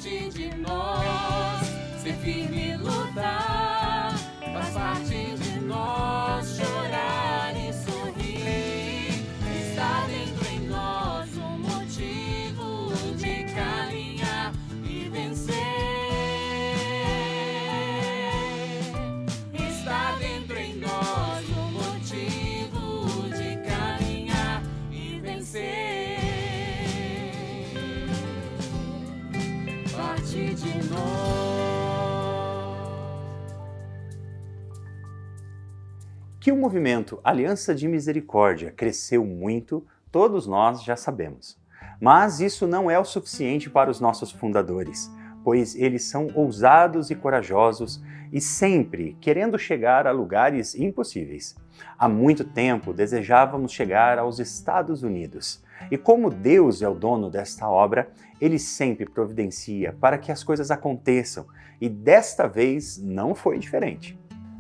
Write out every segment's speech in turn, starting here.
parte de nós. Ser firme e lutar, faz parte de nós. Chorar e sorrir, está dentro em nós um motivo de caminhar e vencer. Está dentro em nós um motivo de caminhar e vencer. Parte de nós. Que o movimento Aliança de Misericórdia cresceu muito, todos nós já sabemos. Mas isso não é o suficiente para os nossos fundadores, pois eles são ousados e corajosos e sempre querendo chegar a lugares impossíveis. Há muito tempo desejávamos chegar aos Estados Unidos. E como Deus é o dono desta obra, Ele sempre providencia para que as coisas aconteçam, e desta vez não foi diferente.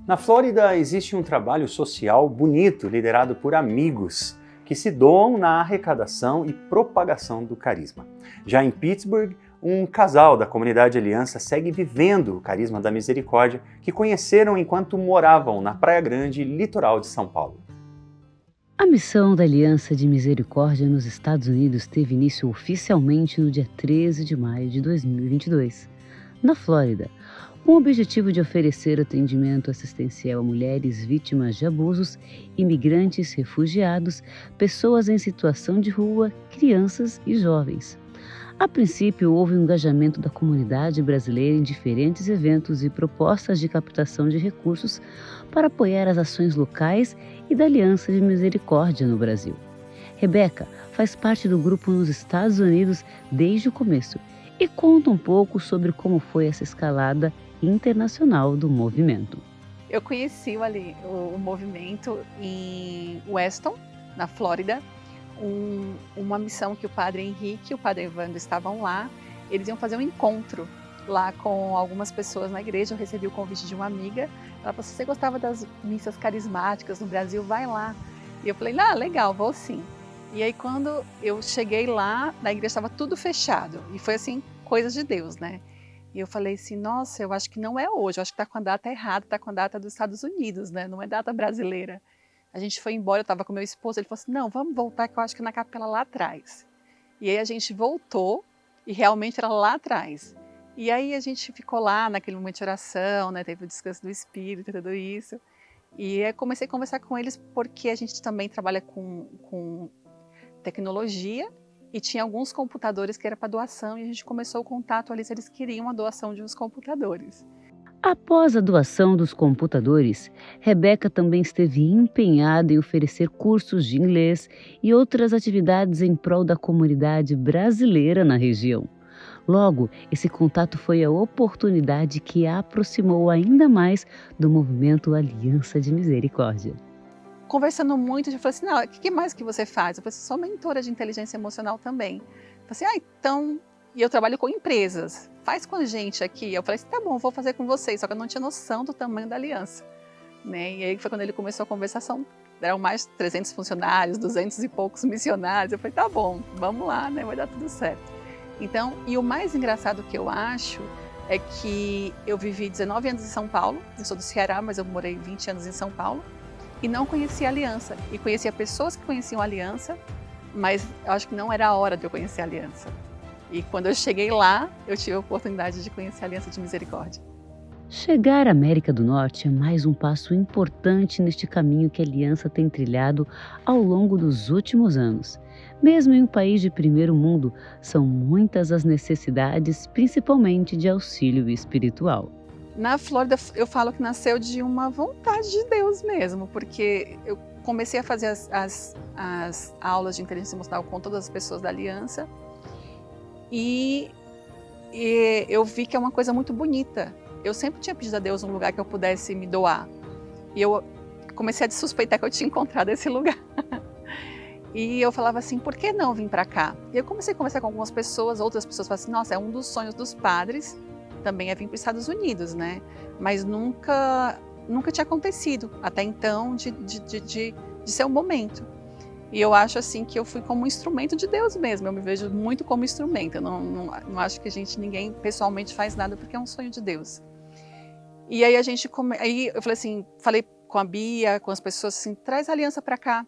Na Flórida existe um trabalho social bonito liderado por amigos que se doam na arrecadação e propagação do carisma. Já em Pittsburgh, um casal da comunidade Aliança segue vivendo o carisma da misericórdia que conheceram enquanto moravam na Praia Grande, litoral de São Paulo. A missão da Aliança de Misericórdia nos Estados Unidos teve início oficialmente no dia 13 de maio de 2022, na Flórida, com o objetivo de oferecer atendimento assistencial a mulheres vítimas de abusos, imigrantes, refugiados, pessoas em situação de rua, crianças e jovens. A princípio, houve um engajamento da comunidade brasileira em diferentes eventos e propostas de captação de recursos para apoiar as ações locais e da Aliança de Misericórdia no Brasil. Rebeca faz parte do grupo nos Estados Unidos desde o começo e conta um pouco sobre como foi essa escalada internacional do movimento. Eu conheci o movimento em Weston, na Flórida, uma missão que o padre Henrique e o padre Evandro estavam lá. Eles iam fazer um encontro lá com algumas pessoas na igreja. Eu recebi o convite de uma amiga. Ela falou: se você gostava das missas carismáticas no Brasil, vai lá. E eu falei: legal, vou sim. E aí quando eu cheguei lá, na igreja estava tudo fechado. E foi assim, coisas de Deus, né? E eu falei assim: nossa, eu acho que não é hoje, eu acho que está com a data errada, está com a data dos Estados Unidos, né? Não é data brasileira. A gente foi embora, eu estava com meu esposo, ele falou assim: não, vamos voltar, que eu acho que na capela lá atrás. E aí a gente voltou e realmente era lá atrás. E aí a gente ficou lá naquele momento de oração, né? Teve o descanso do Espírito e tudo isso. E aí comecei a conversar com eles porque a gente também trabalha com tecnologia. E tinha alguns computadores que era para doação e a gente começou o contato ali se eles queriam a doação de uns computadores. Após a doação dos computadores, Rebeca também esteve empenhada em oferecer cursos de inglês e outras atividades em prol da comunidade brasileira na região. Logo, esse contato foi a oportunidade que a aproximou ainda mais do movimento Aliança de Misericórdia. Conversando muito, eu falei assim: não, o que mais que você faz? Eu falei assim: sou mentora de inteligência emocional também. Eu falei assim: então, e eu trabalho com empresas, faz com a gente aqui. Eu falei assim: tá bom, vou fazer com vocês, só que eu não tinha noção do tamanho da aliança, né? E aí foi quando ele começou a conversação, eram mais de 300 funcionários, 200 e poucos missionários. Eu falei: tá bom, vamos lá, né? Vai dar tudo certo. Então, e o mais engraçado que eu acho é que eu vivi 19 anos em São Paulo, eu sou do Ceará, mas eu morei 20 anos em São Paulo, e não conhecia a Aliança. E conhecia pessoas que conheciam a Aliança, mas eu acho que não era a hora de eu conhecer a Aliança. E quando eu cheguei lá, eu tive a oportunidade de conhecer a Aliança de Misericórdia. Chegar à América do Norte é mais um passo importante neste caminho que a Aliança tem trilhado ao longo dos últimos anos. Mesmo em um país de primeiro mundo, são muitas as necessidades, principalmente de auxílio espiritual. Na Flórida, eu falo que nasceu de uma vontade de Deus mesmo, porque eu comecei a fazer as aulas de inteligência emocional com todas as pessoas da Aliança e eu vi que é uma coisa muito bonita. Eu sempre tinha pedido a Deus um lugar que eu pudesse me doar. E eu comecei a suspeitar que eu tinha encontrado esse lugar. E eu falava assim: por que não vir para cá? E eu comecei a conversar com algumas pessoas, outras pessoas falaram assim: nossa, é um dos sonhos dos padres também é vir para os Estados Unidos, né? Mas nunca tinha acontecido até então de ser um momento. E eu acho assim que eu fui como um instrumento de Deus mesmo, eu me vejo muito como instrumento, eu não acho que ninguém pessoalmente faz nada porque é um sonho de Deus. E aí aí eu falei assim, falei com a Bia, com as pessoas assim, traz a aliança para cá.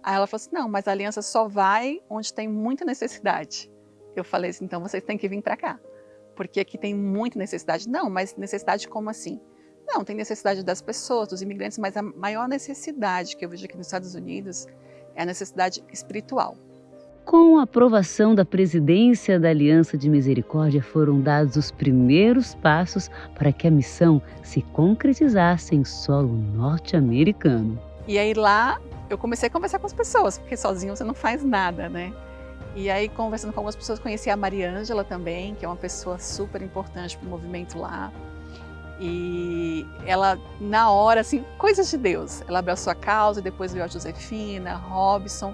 Aí ela falou assim, não, mas a aliança só vai onde tem muita necessidade. Eu falei assim, então vocês têm que vir para cá, porque aqui tem muita necessidade. Não, mas necessidade como assim? Não, tem necessidade das pessoas, dos imigrantes, mas a maior necessidade que eu vejo aqui nos Estados Unidos é a necessidade espiritual. Com a aprovação da presidência da Aliança de Misericórdia, foram dados os primeiros passos para que a missão se concretizasse em solo norte-americano. E aí lá eu comecei a conversar com as pessoas, porque sozinho você não faz nada, né? E aí conversando com algumas pessoas, conheci a Mariângela também, que é uma pessoa super importante para o movimento lá. E ela, na hora, assim, coisas de Deus, ela abraçou a causa, depois veio a Josefina, Robson.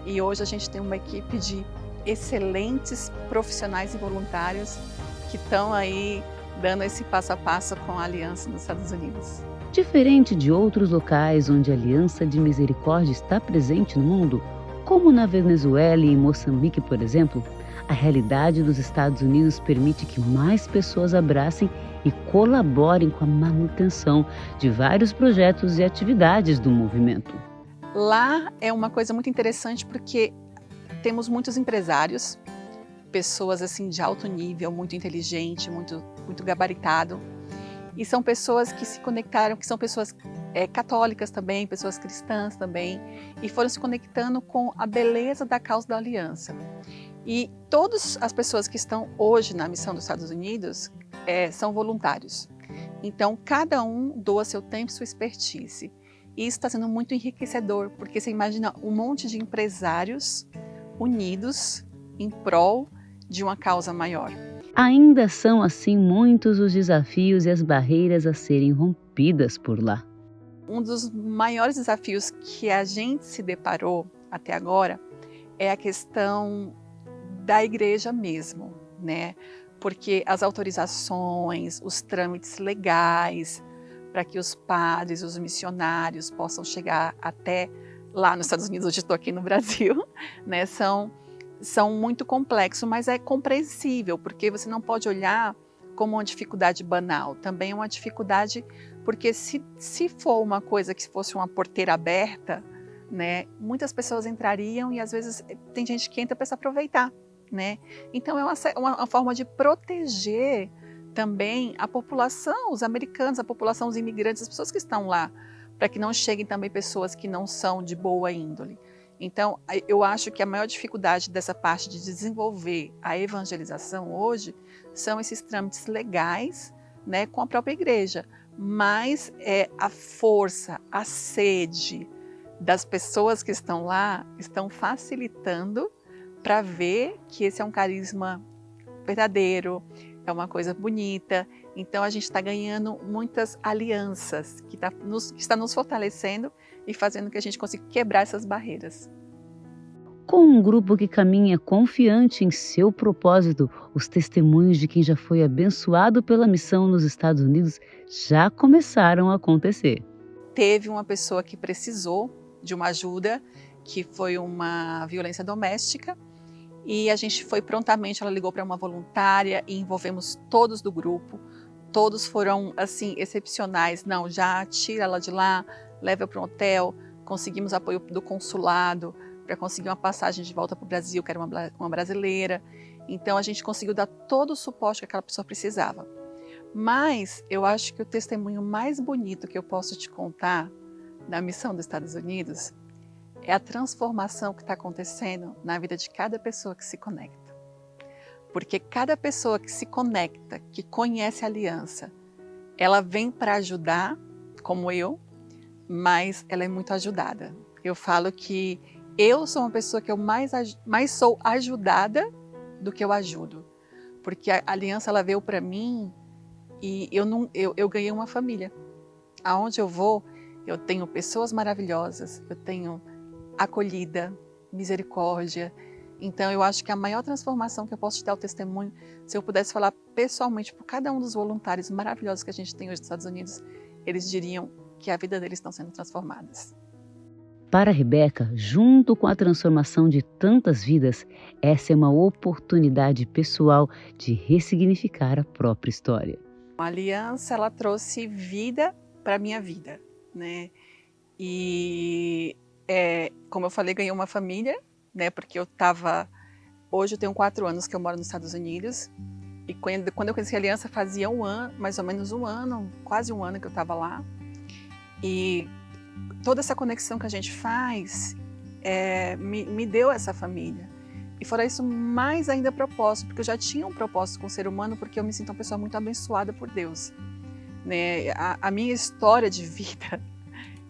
E hoje a gente tem uma equipe de excelentes profissionais e voluntários que estão aí dando esse passo a passo com a Aliança nos Estados Unidos. Diferente de outros locais onde a Aliança de Misericórdia está presente no mundo, como na Venezuela e em Moçambique, por exemplo, a realidade dos Estados Unidos permite que mais pessoas abracem e colaborem com a manutenção de vários projetos e atividades do movimento. Lá é uma coisa muito interessante porque temos muitos empresários, pessoas assim de alto nível, muito inteligente, muito gabaritado. E são pessoas que se conectaram, que são pessoas católicas também, pessoas cristãs também, e foram se conectando com a beleza da causa da aliança. E todas as pessoas que estão hoje na missão dos Estados Unidos são voluntários. Então, cada um doa seu tempo e sua expertise. E isso está sendo muito enriquecedor, porque você imagina um monte de empresários unidos em prol de uma causa maior. Ainda são assim muitos os desafios e as barreiras a serem rompidas por lá. Um dos maiores desafios que a gente se deparou até agora é a questão da igreja mesmo, né? Porque as autorizações, os trâmites legais para que os padres, os missionários possam chegar até lá nos Estados Unidos, hoje estou aqui no Brasil, né? São muito complexos, mas é compreensível, porque você não pode olhar como uma dificuldade banal. Também é uma dificuldade, porque se for uma coisa que fosse uma porteira aberta, né, muitas pessoas entrariam e às vezes tem gente que entra para se aproveitar, né? Então é uma forma de proteger também a população, os americanos, a população, os imigrantes, as pessoas que estão lá, para que não cheguem também pessoas que não são de boa índole. Então, eu acho que a maior dificuldade dessa parte de desenvolver a evangelização hoje são esses trâmites legais, né, com a própria igreja, mas a força, a sede das pessoas que estão lá estão facilitando para ver que esse é um carisma verdadeiro, é uma coisa bonita. Então a gente está ganhando muitas alianças que está nos fortalecendo e fazendo que a gente consiga quebrar essas barreiras. Com um grupo que caminha confiante em seu propósito, os testemunhos de quem já foi abençoado pela missão nos Estados Unidos já começaram a acontecer. Teve uma pessoa que precisou de uma ajuda, que foi uma violência doméstica, e a gente foi prontamente, ela ligou para uma voluntária e envolvemos todos do grupo. Todos foram, assim, excepcionais. Não, já tira ela de lá, leva para um hotel, conseguimos apoio do consulado para conseguir uma passagem de volta para o Brasil, que era uma brasileira. Então a gente conseguiu dar todo o suporte que aquela pessoa precisava. Mas eu acho que o testemunho mais bonito que eu posso te contar da missão dos Estados Unidos é a transformação que está acontecendo na vida de cada pessoa que se conecta. Porque cada pessoa que se conecta, que conhece a aliança, ela vem para ajudar, como eu, mas ela é muito ajudada. Eu falo que eu sou uma pessoa que eu mais sou ajudada do que eu ajudo. Porque a aliança ela veio para mim e eu ganhei uma família. Aonde eu vou, eu tenho pessoas maravilhosas, eu tenho acolhida, misericórdia. Então eu acho que a maior transformação que eu posso te dar o testemunho, se eu pudesse falar pessoalmente por cada um dos voluntários maravilhosos que a gente tem hoje nos Estados Unidos, eles diriam que a vida deles estão sendo transformadas. Para Rebeca, junto com a transformação de tantas vidas, essa é uma oportunidade pessoal de ressignificar a própria história. A aliança, ela trouxe vida para minha vida, né? E, como eu falei, ganhei uma família, né? Porque hoje eu tenho 4 anos que eu moro nos Estados Unidos. E quando eu conheci a aliança fazia mais ou menos um ano, quase um ano que eu estava lá. E toda essa conexão que a gente faz me deu essa família. E fora isso, mais ainda propósito, porque eu já tinha um propósito com o ser humano, porque eu me sinto uma pessoa muito abençoada por Deus. Né? A minha história de vida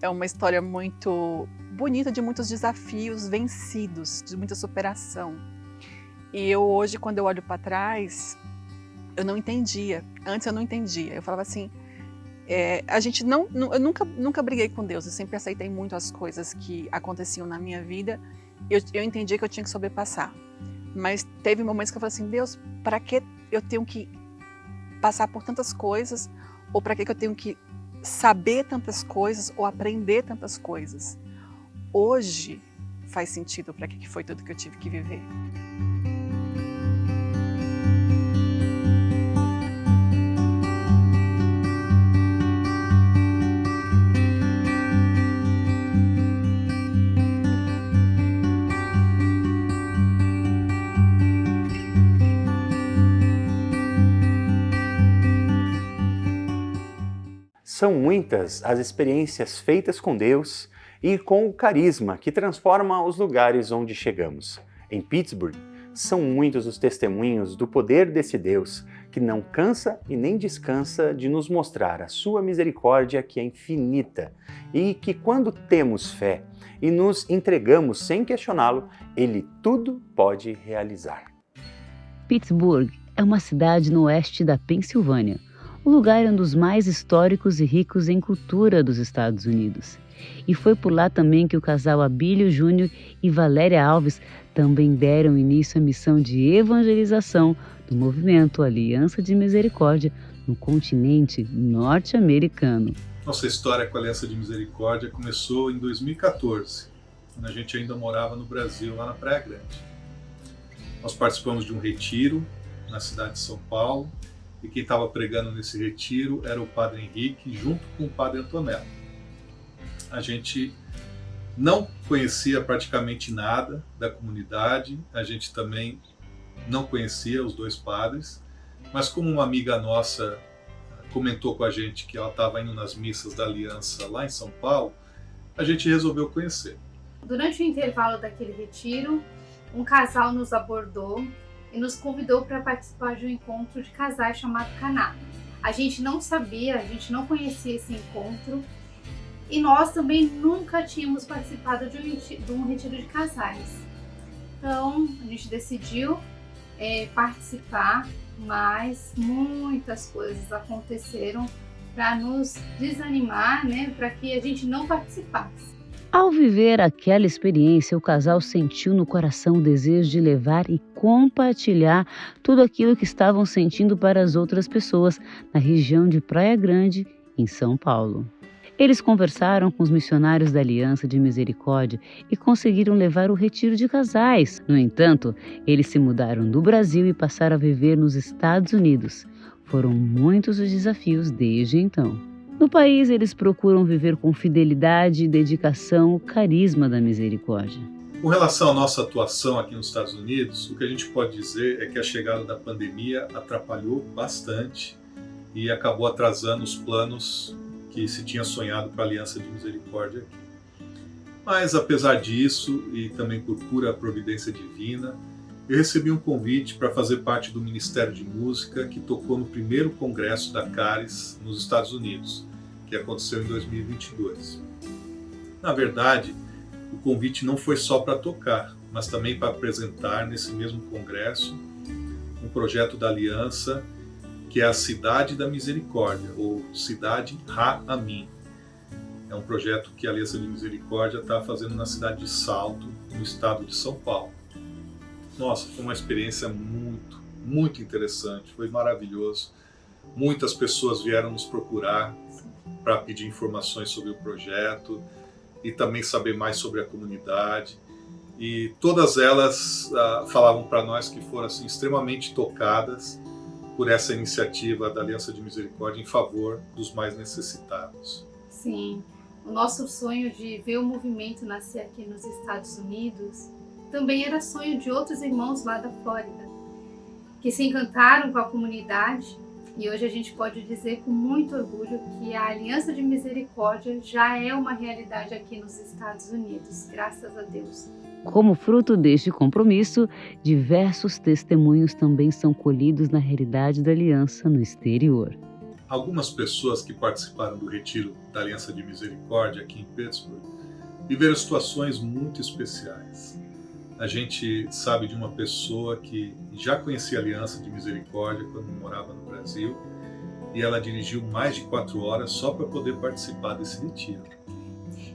é uma história muito bonita, de muitos desafios vencidos, de muita superação. E eu hoje, quando eu olho para trás, eu não entendia. Antes eu não entendia. Eu falava assim, eu nunca briguei com Deus. Eu sempre aceitei muito as coisas que aconteciam na minha vida. Eu entendia que eu tinha que sobrepassar. Mas teve momentos que eu falei assim, Deus, para que eu tenho que passar por tantas coisas? Ou para que eu tenho que saber tantas coisas ou aprender tantas coisas? Hoje faz sentido para que foi tudo que eu tive que viver. São muitas as experiências feitas com Deus e com o carisma que transforma os lugares onde chegamos. Em Pittsburgh, são muitos os testemunhos do poder desse Deus que não cansa e nem descansa de nos mostrar a sua misericórdia, que é infinita, e que quando temos fé e nos entregamos sem questioná-lo, Ele tudo pode realizar. Pittsburgh é uma cidade no oeste da Pensilvânia. O lugar é um dos mais históricos e ricos em cultura dos Estados Unidos. E foi por lá também que o casal Abílio Júnior e Valéria Alves também deram início à missão de evangelização do movimento Aliança de Misericórdia no continente norte-americano. Nossa história com a Aliança de Misericórdia começou em 2014, quando a gente ainda morava no Brasil, lá na Praia Grande. Nós participamos de um retiro na cidade de São Paulo, e quem estava pregando nesse retiro era o Padre Henrique, junto com o Padre Antonello. A gente não conhecia praticamente nada da comunidade, a gente também não conhecia os dois padres, mas como uma amiga nossa comentou com a gente que ela estava indo nas missas da Aliança lá em São Paulo, a gente resolveu conhecer. Durante o intervalo daquele retiro, um casal nos abordou e nos convidou para participar de um encontro de casais chamado Caná. A gente não sabia, a gente não conhecia esse encontro e nós também nunca tínhamos participado de um retiro de casais. Então a gente decidiu participar, mas muitas coisas aconteceram para nos desanimar, né, para que a gente não participasse. Ao viver aquela experiência, o casal sentiu no coração o desejo de levar e compartilhar tudo aquilo que estavam sentindo para as outras pessoas na região de Praia Grande, em São Paulo. Eles conversaram com os missionários da Aliança de Misericórdia e conseguiram levar o retiro de casais. No entanto, eles se mudaram do Brasil e passaram a viver nos Estados Unidos. Foram muitos os desafios desde então. No país, eles procuram viver com fidelidade e dedicação o carisma da misericórdia. Com relação à nossa atuação aqui nos Estados Unidos, o que a gente pode dizer é que a chegada da pandemia atrapalhou bastante e acabou atrasando os planos que se tinha sonhado para a Aliança de Misericórdia aqui. Mas, apesar disso, e também por pura providência divina, eu recebi um convite para fazer parte do Ministério de Música que tocou no primeiro congresso da Caris nos Estados Unidos, que aconteceu em 2022. Na verdade, o convite não foi só para tocar, mas também para apresentar nesse mesmo congresso um projeto da Aliança, que é a Cidade da Misericórdia, ou Cidade Ha-Amin. É um projeto que a Aliança de Misericórdia está fazendo na cidade de Salto, no estado de São Paulo. Nossa, foi uma experiência muito interessante, foi maravilhoso. Muitas pessoas vieram nos procurar para pedir informações sobre o projeto e também saber mais sobre a comunidade. E todas elas falavam para nós que foram assim, extremamente tocadas por essa iniciativa da Aliança de Misericórdia em favor dos mais necessitados. Sim, o nosso sonho de ver o movimento nascer aqui nos Estados Unidos também era sonho de outros irmãos lá da Flórida, que se encantaram com a comunidade, e hoje a gente pode dizer com muito orgulho que a Aliança de Misericórdia já é uma realidade aqui nos Estados Unidos, graças a Deus. Como fruto deste compromisso, diversos testemunhos também são colhidos na realidade da aliança no exterior. Algumas pessoas que participaram do retiro da Aliança de Misericórdia aqui em Pittsburgh viveram situações muito especiais. A gente sabe de uma pessoa que já conhecia a Aliança de Misericórdia quando morava no Brasil, e ela dirigiu mais de 4 horas só para poder participar desse retiro.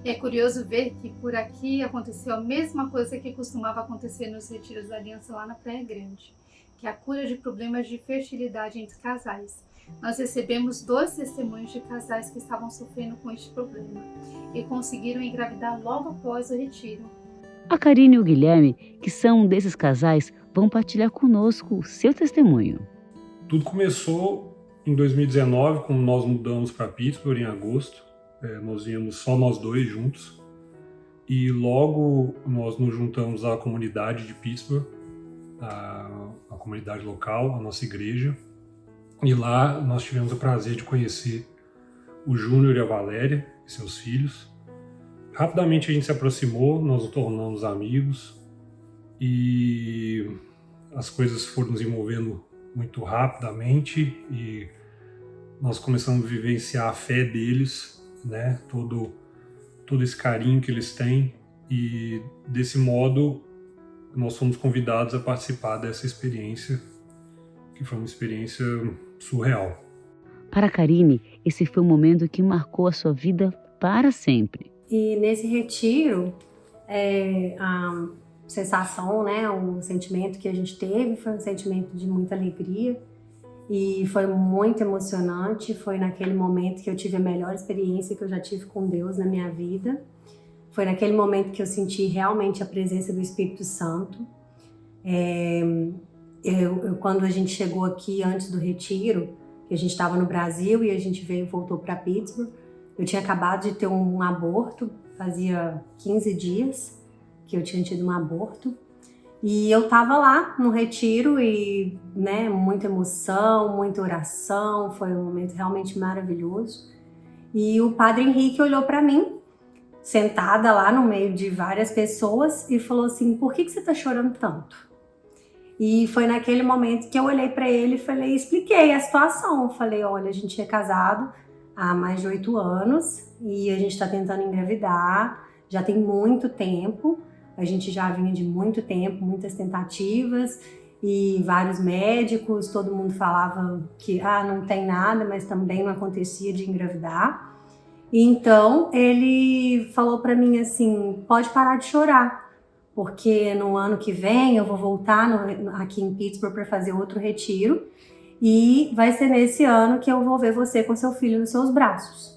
É curioso ver que por aqui aconteceu a mesma coisa que costumava acontecer nos retiros da Aliança lá na Praia Grande, que é a cura de problemas de fertilidade entre casais. Nós recebemos 2 testemunhos de casais que estavam sofrendo com este problema e conseguiram engravidar logo após o retiro. A Karine e o Guilherme, que são um desses casais, vão partilhar conosco o seu testemunho. Tudo começou em 2019, quando nós mudamos para Pittsburgh em agosto. Nós viemos só nós 2 juntos. E logo nós nos juntamos à comunidade de Pittsburgh, a comunidade local, a nossa igreja. E lá nós tivemos o prazer de conhecer o Júnior e a Valéria e seus filhos. Rapidamente a gente se aproximou, nós nos tornamos amigos e as coisas foram nos envolvendo muito rapidamente e nós começamos a vivenciar a fé deles, né? Todo esse carinho que eles têm, e desse modo nós fomos convidados a participar dessa experiência, que foi uma experiência surreal. Para a Karine, esse foi um momento que marcou a sua vida para sempre. E nesse retiro, a sensação, né, o sentimento que a gente teve foi um sentimento de muita alegria e foi muito emocionante. Foi naquele momento que eu tive a melhor experiência que eu já tive com Deus na minha vida. Foi naquele momento que eu senti realmente a presença do Espírito Santo. Quando a gente chegou aqui antes do retiro, que a gente estava no Brasil e a gente voltou para Pittsburgh, eu tinha acabado de ter um aborto, fazia 15 dias que eu tinha tido um aborto. E eu estava lá no retiro e, né, muita emoção, muita oração, foi um momento realmente maravilhoso. E o Padre Henrique olhou para mim, sentada lá no meio de várias pessoas, e falou assim: por que você está chorando tanto? E foi naquele momento que eu olhei para ele e expliquei a situação. Falei: olha, a gente é casado há mais de 8 anos e a gente está tentando engravidar, já tem muito tempo, a gente já vinha de muito tempo, muitas tentativas e vários médicos, todo mundo falava que não tem nada, mas também não acontecia de engravidar. Então ele falou para mim assim: pode parar de chorar, porque no ano que vem eu vou voltar aqui em Pittsburgh para fazer outro retiro e vai ser nesse ano que eu vou ver você com seu filho nos seus braços.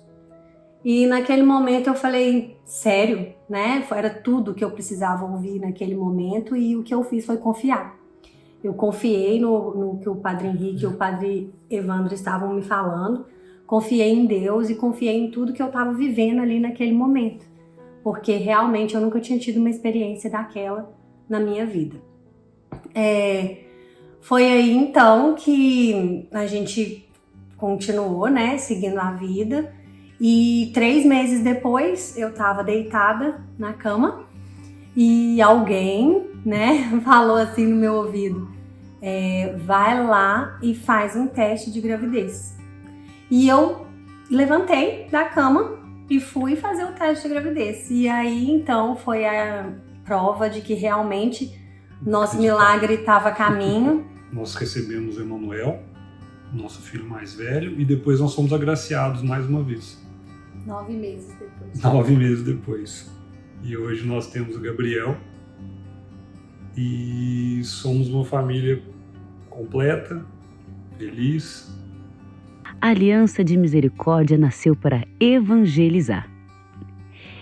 E naquele momento eu falei: sério, né? Era tudo que eu precisava ouvir naquele momento, e o que eu fiz foi confiar. Eu confiei no que o Padre Henrique e o Padre Evandro estavam me falando, confiei em Deus e confiei em tudo que eu estava vivendo ali naquele momento, porque realmente eu nunca tinha tido uma experiência daquela na minha vida. Foi aí então que a gente continuou, né, seguindo a vida, e 3 meses depois eu estava deitada na cama e alguém, né, falou assim no meu ouvido: vai lá e faz um teste de gravidez. E eu levantei da cama e fui fazer o teste de gravidez. E aí então foi a prova de que realmente nosso milagre estava a caminho. Nós recebemos Emanuel, nosso filho mais velho, e depois nós fomos agraciados mais uma vez. 9 meses depois. 9 meses depois. E hoje nós temos o Gabriel e somos uma família completa, feliz. A Aliança de Misericórdia nasceu para evangelizar.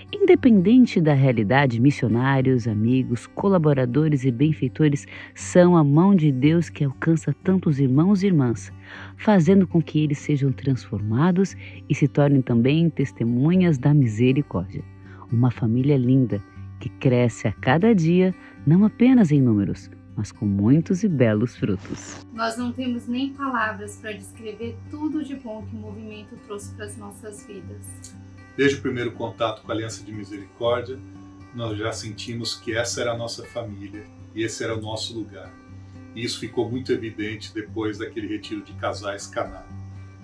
Independente da realidade, missionários, amigos, colaboradores e benfeitores são a mão de Deus que alcança tantos irmãos e irmãs, fazendo com que eles sejam transformados e se tornem também testemunhas da misericórdia. Uma família linda que cresce a cada dia, não apenas em números, mas com muitos e belos frutos. Nós não temos nem palavras para descrever tudo de bom que o movimento trouxe para as nossas vidas. Desde o primeiro contato com a Aliança de Misericórdia, nós já sentimos que essa era a nossa família e esse era o nosso lugar. E isso ficou muito evidente depois daquele retiro de casais Caná.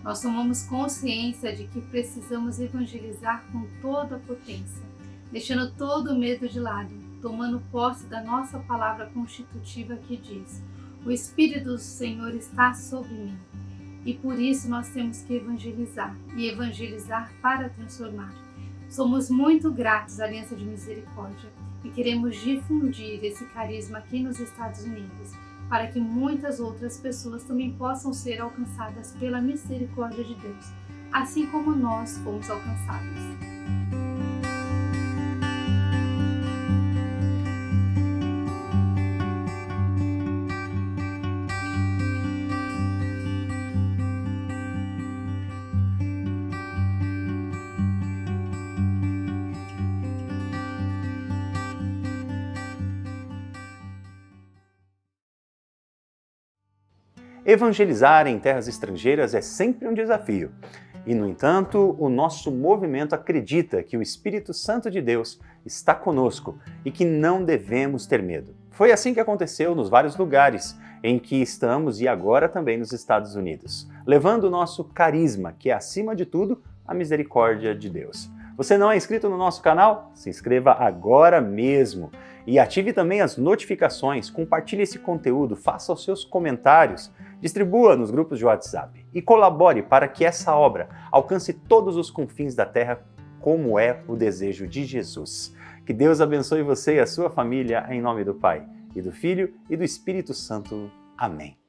Nós tomamos consciência de que precisamos evangelizar com toda a potência, deixando todo o medo de lado, tomando posse da nossa palavra constitutiva que diz: o Espírito do Senhor está sobre mim. E por isso nós temos que evangelizar, e evangelizar para transformar. Somos muito gratos à Aliança de Misericórdia e queremos difundir esse carisma aqui nos Estados Unidos, para que muitas outras pessoas também possam ser alcançadas pela misericórdia de Deus, assim como nós fomos alcançados. Evangelizar em terras estrangeiras é sempre um desafio. E, no entanto, o nosso movimento acredita que o Espírito Santo de Deus está conosco e que não devemos ter medo. Foi assim que aconteceu nos vários lugares em que estamos e agora também nos Estados Unidos, levando o nosso carisma, que é, acima de tudo, a misericórdia de Deus. Você não é inscrito no nosso canal? Se inscreva agora mesmo! E ative também as notificações, compartilhe esse conteúdo, faça os seus comentários, distribua nos grupos de WhatsApp e colabore para que essa obra alcance todos os confins da terra, como é o desejo de Jesus. Que Deus abençoe você e a sua família, em nome do Pai, e do Filho e do Espírito Santo. Amém.